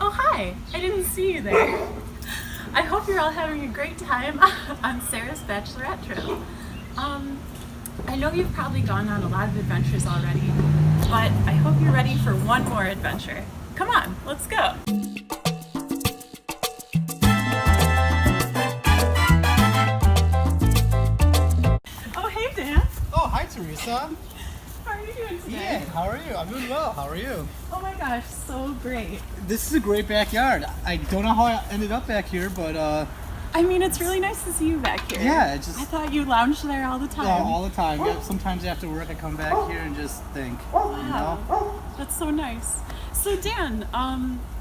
Oh, hi! I didn't see you there. I hope you're all having a great time on Sarah's bachelorette trip. I know you've probably gone on a lot of adventures already, but I hope you're ready for one more adventure. Come on, let's go! Oh, hey, Dan. Oh, hi, Teresa. How are you doing today? Ian, how are you? I'm doing well. How are you? Oh my gosh, so great. This is a great backyard. I don't know how I ended up back here, but I mean, it's really nice to see you back here. yeah, it just I thought you lounged there all the time. all the time. Yeah, sometimes after work, I come back here and just think, you know. Wow, that's so nice. So Dan,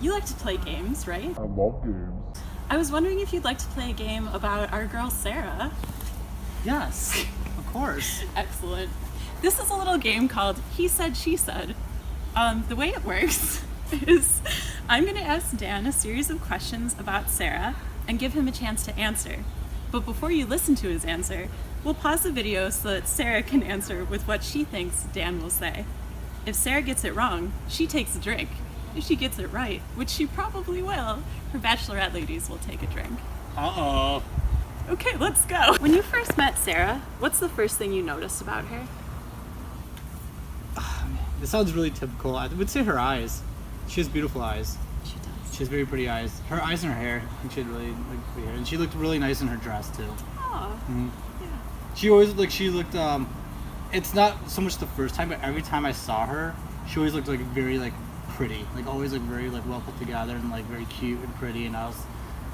you like to play games, right? I love games. I was wondering if you'd like to play a game about our girl Sarah. Yes, of course. Excellent. This is a little game called He Said, She Said. The way it works is I'm going to ask Dan a series of questions about Sarah and give him a chance to answer. But before you listen to his answer, we'll pause the video so that Sarah can answer with what she thinks Dan will say. If Sarah gets it wrong, she takes a drink. If she gets it right, which she probably will, her bachelorette ladies will take a drink. Uh-oh. Okay, let's go. When you first met Sarah, what's the first thing you noticed about her? This sounds really typical. I would say her eyes. She has beautiful eyes. She does. She has very pretty eyes. Her eyes and her hair. I think she had really pretty hair. And she looked really nice in her dress, too. Oh, Mhm. yeah. She always looked it's not so much the first time, but every time I saw her, she always looked like very like pretty, like always like very like well put together and like very cute and pretty, and it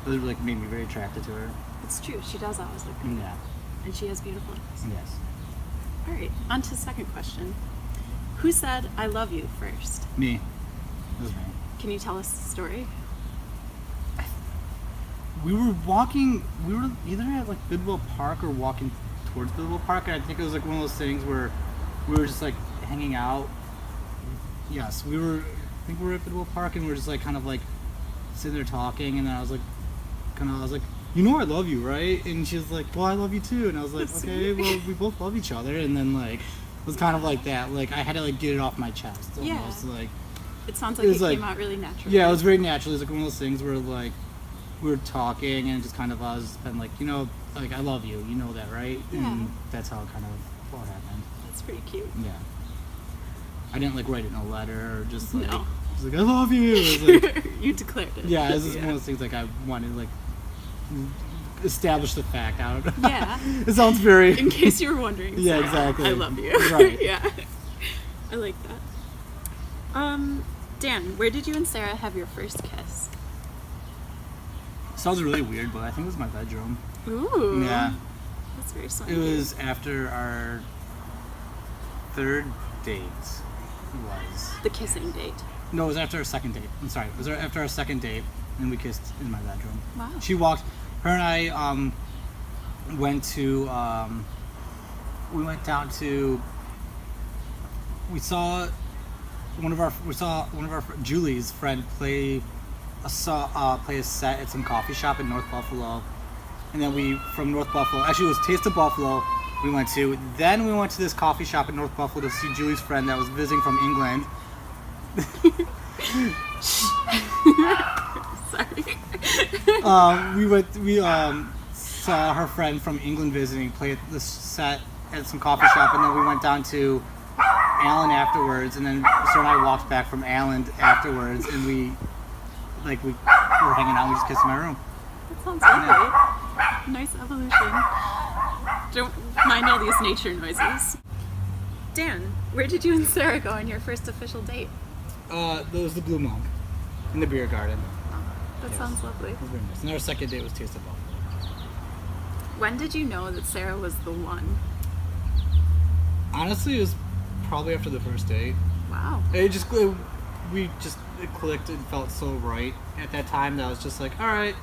really like made me very attracted to her. It's true. She does always look good. Yeah. And she has beautiful eyes. Yes. All right, on to the second question. Who said, I love you first? Me. It was me. Can you tell us the story? We were either at like Bidwell Park or walking towards Bidwell Park, and I think it was like one of those things where we were just like hanging out. Yes, I think we were at Bidwell Park, and we were just like kind of like sitting there talking, and then I was like, you know I love you, right? And she was like, well, I love you too. And I was like, That's okay, sweet. well, we both love each other. And then like, it was kind of like that. Like I had to like get it off my chest almost. Yeah. Like, It sounds like It was it like- came out really naturally. yeah, it was very natural. It was like one of those things where like, we were talking and just kind of us been like, you know, like I love you. You know that, right? Yeah. And that's how it kind of all happened. That's pretty cute. Yeah. I didn't like write it in a letter or just like, No. just like I love you. It was like, You declared it. yeah, it was just one of those things like I wanted to like establish the fact out. Yeah. It sounds very. In case you were wondering. Yeah, Sarah, exactly. I love you. Right. Yeah. I like that. Dan, where did you and Sarah have your first kiss? Sounds really weird, but I think it was my bedroom. Ooh. Yeah. That's very sweet. It was after our third date. It was. the kissing date. No, it was after our second date. I'm sorry. It was after our second date, and we kissed in my bedroom. Wow. Her and I went to, we went down to, we saw one of our Julie's friend play a set at some coffee shop in North Buffalo. And then from North Buffalo, actually it was Taste of Buffalo we went to. Then we went to this coffee shop in North Buffalo to see Julie's friend that was visiting from England. Sorry. We saw her friend from England visiting play at the set at some coffee shop, and then we went down to Allen afterwards, and then Sarah and I walked back from Allen afterwards, and we were hanging out. And we just kissed in my room. That sounds lovely. Nice evolution. Don't mind all these nature noises. Dan, where did you and Sarah go on your first official date? That was the Blue Monk in the beer garden. That Yes. sounds lovely. It was very nice. And our second date was Taste of Buffalo. When did you know that Sarah was the one? Honestly, it was probably after the first date. Wow. It clicked and felt so right at that time that I was just like, all right,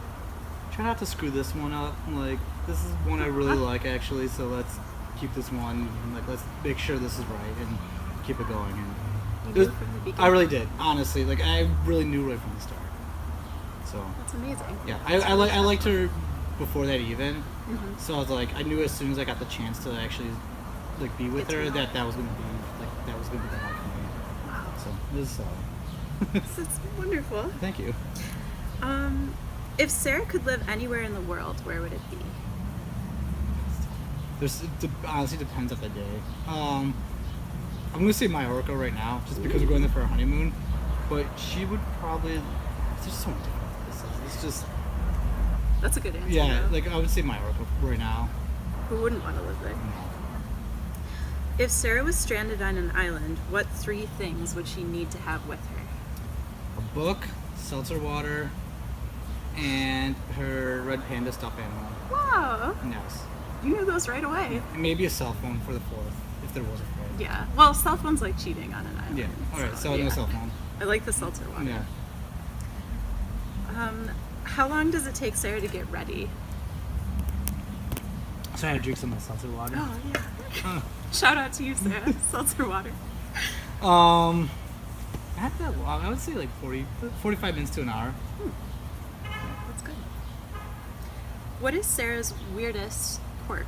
try not to screw this one up. Like, this is one I really like actually, so let's keep this one. And, like, let's make sure this is right and keep it going. And You it knew was- from the beginning. I really did, honestly. Like, I really knew right from the start. So That's amazing. yeah, I liked her before that even. Mhm. So I was like, I knew as soon as I got the chance to actually like be with Get to her know that was gonna be the one for me. Wow. So it was That's wonderful. Thank you. If Sarah could live anywhere in the world, where would it be? It honestly depends on the day. I'm gonna say Mallorca right now, just because we're going there for our honeymoon. But she would probably. There's so many different places. It's just. That's a good answer. Yeah, though. like I would say Mallorca right now. Who wouldn't want to live there? No. If Sarah was stranded on an island, what 3 things would she need to have with her? A book, seltzer water, and her red panda stuffed animal. Wow, Yes. you knew those right away. And maybe a cell phone for the 4th, if there was a 4th. Yeah. Well, cell phone's like cheating on an island. Yeah. Alright, so no cell phone. I like the seltzer water. Yeah. How long does it take Sarah to get ready? So I had to drink some of the seltzer water. Oh yeah. Shout out to you, Sarah. Seltzer water. Not that long. I would say like 45 minutes to an hour. That's good. What is Sarah's weirdest quirk?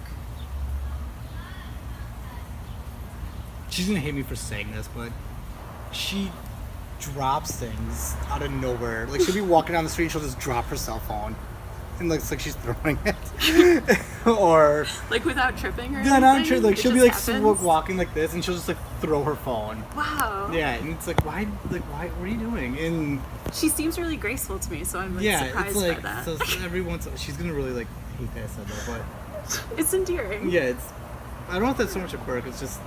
She's gonna hate me for saying this, but she drops things out of nowhere. Like she'll be walking down the street and she'll just drop her cell phone. And looks like she's throwing it. Or Like without tripping or yeah, anything? not true. Like It she'll be just like happens? walking like this and she'll just like throw her phone. Wow. Yeah, and it's like why what are you doing? And She seems really graceful to me, so I'm like yeah, surprised it's like by that. so every once she's gonna really like hate that I said that, but It's endearing. yeah, it's I don't know if that's so much a quirk, it's just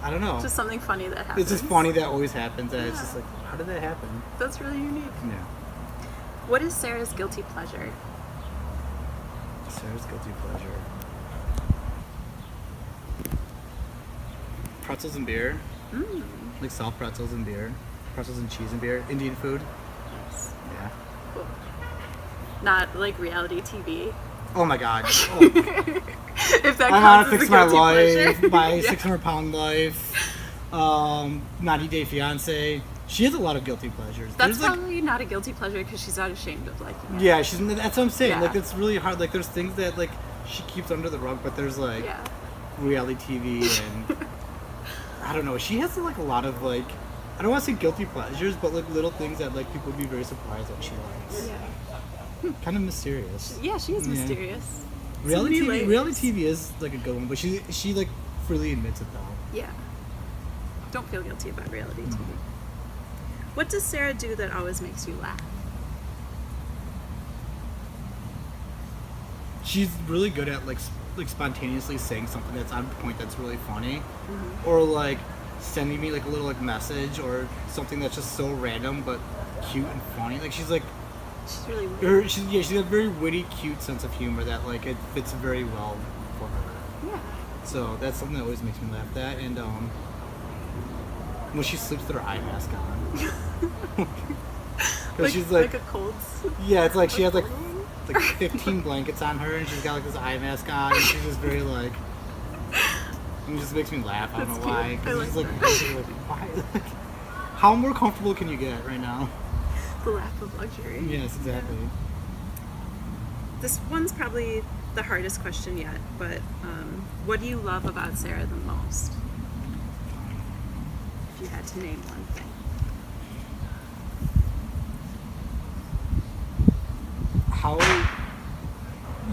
I don't know. Just something funny that happens. It's just funny that always happens and it's just like how did that happen? That's really unique. Yeah. What is Sarah's guilty pleasure? Sarah's guilty pleasure. Pretzels and beer. Like soft pretzels and beer. Pretzels and cheese and beer. Indian food. Yes. Yeah. Cool. Not like reality TV. Oh my god. Oh. If that I want counts to as fix a my guilty life. pleasure. My Yeah. 600-pound life. 90-day fiance. She has a lot of guilty pleasures. That's There's, like, probably not a guilty pleasure because she's not ashamed of liking it. yeah, that's what I'm saying. Yeah. Like it's really hard. Like there's things that like she keeps under the rug, but there's like Yeah. reality TV and I don't know. She has like a lot of like I don't want to say guilty pleasures, but like little things that like people would be very surprised that she likes. Yeah. Kind of mysterious. Yeah, she is Yeah. mysterious. Reality Some new TV, layers. reality TV is like a good one, but she like freely admits it though. Yeah. Don't feel guilty about reality TV. What does Sarah do that always makes you laugh? She's really good at like spontaneously saying something that's on point that's really funny, or like sending me like a little like message or something that's just so random but cute and funny. Like she's like She's really weird. she's got a very witty, cute sense of humor that like it fits very well for her. Yeah. So that's something that always makes me laugh. That and when she sleeps with her eye mask on. 'Cause she's like a cold. yeah, it's like she has like 15 blankets on her and she's got like this eye mask on and she's just very like it just makes me laugh. I don't That's know why. cute. 'Cause I it's like like why? Like, how more comfortable can you get right now? The laugh of luxury. Yes, exactly. This one's probably the hardest question yet, but what do you love about Sarah the most? If you had to name one thing. How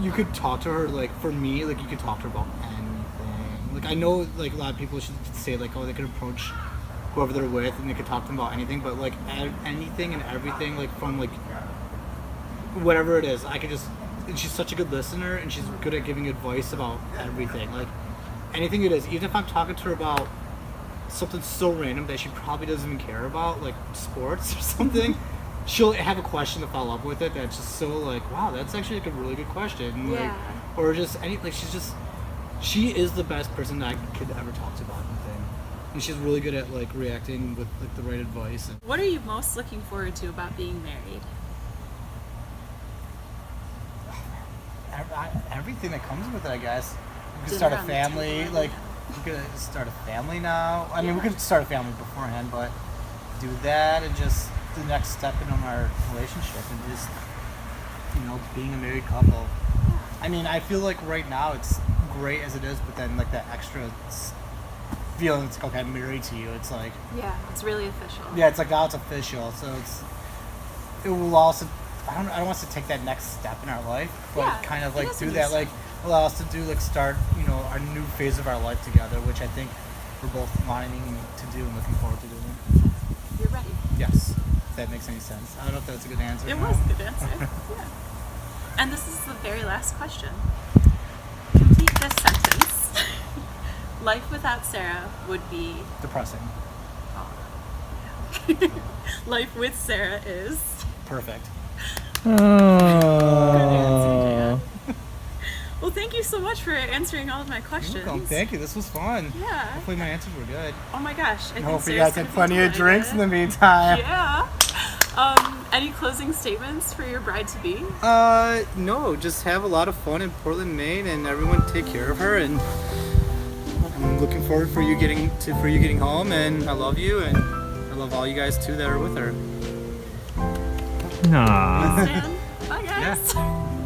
you could talk to her, like for me, like you could talk to her about anything. Like I know like a lot of people should say like, oh, they could approach whoever they're with and they could talk to them about anything, but like anything and everything, like from like whatever it is, I could just and she's such a good listener and she's good at giving advice about everything. Like anything it is, even if I'm talking to her about something so random that she probably doesn't even care about, like sports or something, she'll have a question to follow up with it that's just so like, wow, that's actually like a really good question. Like, Yeah. or just any like she is the best person that I could ever talk to about anything. And she's really good at like reacting with like the right advice. And What are you most looking forward to about being married? everything that comes with it, I guess. We could Dinner start a on the family, table, like yeah. we could start a family now. I mean, we Yeah. could start a family beforehand, but do that and just the next step in our relationship and just being a married couple. I mean, I feel like right now it's great as it is, but then like that extra feeling it's okay, I'm married to you. It's like, Yeah, it's really official. yeah, it's like, oh, it's official. So it will also, I don't want us to take that next step in our life, but Yeah, kind of it like is do a new that, step. like allow us to do, like start, you know, our new phase of our life together, which I think we're both wanting to do and looking forward to doing. You're ready. Yes, if that makes any sense. I don't know if that's a good answer. It or was not. a good answer. Yeah. And this is the very last question. Complete this sentence. Life without Sarah would be. Depressing. Life with Sarah is. Perfect. Good answer, Dan. Well, thank you so much for answering all of my questions. Welcome. Thank you. This was fun. Yeah. Hopefully my answers were good. Oh my gosh. I I think hope you Sarah's guys gonna had be plenty of delighted. drinks in the meantime. Yeah. Any closing statements for your bride to be? No, just have a lot of fun in Portland, Maine, and everyone take care of her. And I'm looking forward for you getting home. And I love you, and I love all you guys too that are with her. Aww. Stan? Bye, guys. Yeah.